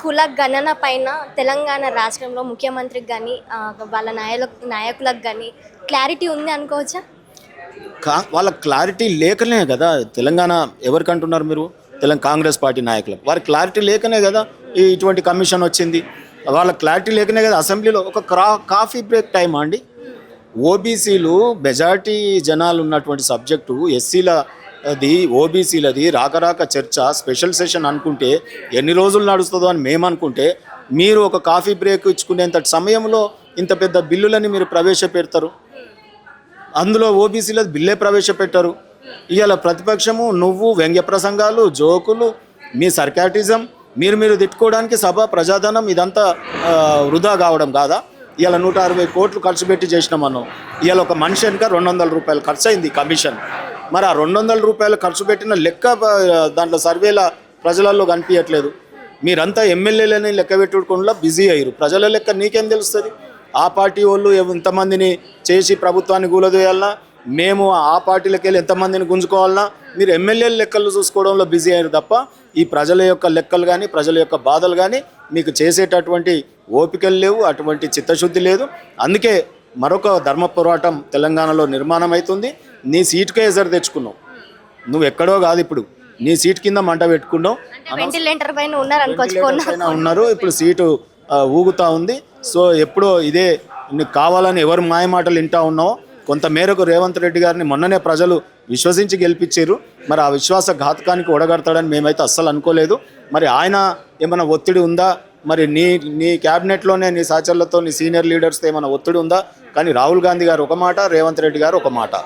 కుల గణన పైన తెలంగాణ రాష్ట్రంలో ముఖ్యమంత్రికి కానీ వాళ్ళ నాయకులకు కానీ క్లారిటీ ఉంది అనుకోవచ్చా? వాళ్ళ క్లారిటీ లేకనే కదా తెలంగాణ ఎవరికి అంటున్నారు మీరు? కాంగ్రెస్ పార్టీ నాయకులకు వారి క్లారిటీ లేకనే కదా ఇటువంటి కమిషన్ వచ్చింది. వాళ్ళ క్లారిటీ లేకనే కదా అసెంబ్లీలో ఒక కాఫీ బ్రేక్ టైం అండి. ఓబీసీలు మెజారిటీ జనాలు ఉన్నటువంటి సబ్జెక్టు ఎస్సీలది ఓబీసీలది రాక చర్చ స్పెషల్ సెషన్ అనుకుంటే ఎన్ని రోజులు నడుస్తుందో అని మేము అనుకుంటే మీరు ఒక కాఫీ బ్రేక్ ఇచ్చుకునేంత సమయంలో ఇంత పెద్ద బిల్లులని మీరు ప్రవేశపెడతారు. అందులో ఓబీసీలది బిల్లే ప్రవేశపెట్టారు. ఇవాళ ప్రతిపక్షము నువ్వు వ్యంగ్య ప్రసంగాలు జోకులు మీ సర్కాటిజం మీరు తిట్టుకోవడానికి సభ ప్రజాధనం ఇదంతా వృధా కావడం కాదా? ఇవాళ 160 కోట్లు ఖర్చు పెట్టి చేసినాం మనం. ఇవాళ ఒక మనిషి వెనుక 200 రూపాయలు ఖర్చు అయింది కమిషన్. మరి ఆ 200 రూపాయలు ఖర్చు పెట్టిన లెక్క దాంట్లో సర్వేల ప్రజలలో కనిపించట్లేదు. మీరంతా ఎమ్మెల్యేలని లెక్క పెట్టుకోవడంలో బిజీ అయ్యారు. ప్రజల లెక్క నీకేం తెలుస్తుంది? ఆ పార్టీ వాళ్ళు ఇంతమందిని చేసి ప్రభుత్వాన్ని కూలదోయాలన్నా, మేము ఆ పార్టీలకు వెళ్ళి ఎంతమందిని గుంజుకోవాలన్నా మీరు ఎమ్మెల్యేల లెక్కలు చూసుకోవడంలో బిజీ అయ్యారు తప్ప ఈ ప్రజల యొక్క లెక్కలు కానీ ప్రజల యొక్క బాధలు కానీ మీకు చేసేటటువంటి ఓపికలు లేవు, అటువంటి చిత్తశుద్ధి లేదు. అందుకే మరొక ధర్మ పోరాటం తెలంగాణలో నిర్మాణం అవుతుంది. నీ సీటుకే ఎజరు తెచ్చుకున్నావు, నువ్వు ఎక్కడో కాదు, ఇప్పుడు నీ సీట్ కింద మంట పెట్టుకున్నావు. ఉన్నారు ఇప్పుడు సీటు ఊగుతూ ఉంది. సో ఎప్పుడో ఇదే నీకు కావాలని ఎవరు మాయమాటలు వింటా ఉన్నావో కొంతమేరకు రేవంత్ రెడ్డి గారిని మొన్ననే ప్రజలు విశ్వసించి గెలిపించారు. మరి ఆ విశ్వాస ఘాతకానికి ఒడగడతాడని మేమైతే అస్సలు అనుకోలేదు. మరి ఆయన ఏమైనా ఒత్తిడి ఉందా? మరి నీ క్యాబినెట్లోనే నీ సహచరులతో నీ సీనియర్ లీడర్స్తో ఏమైనా ఒత్తిడి ఉందా? కానీ రాహుల్ గాంధీ గారు ఒక మాట, రేవంత్ రెడ్డి గారు ఒక మాట.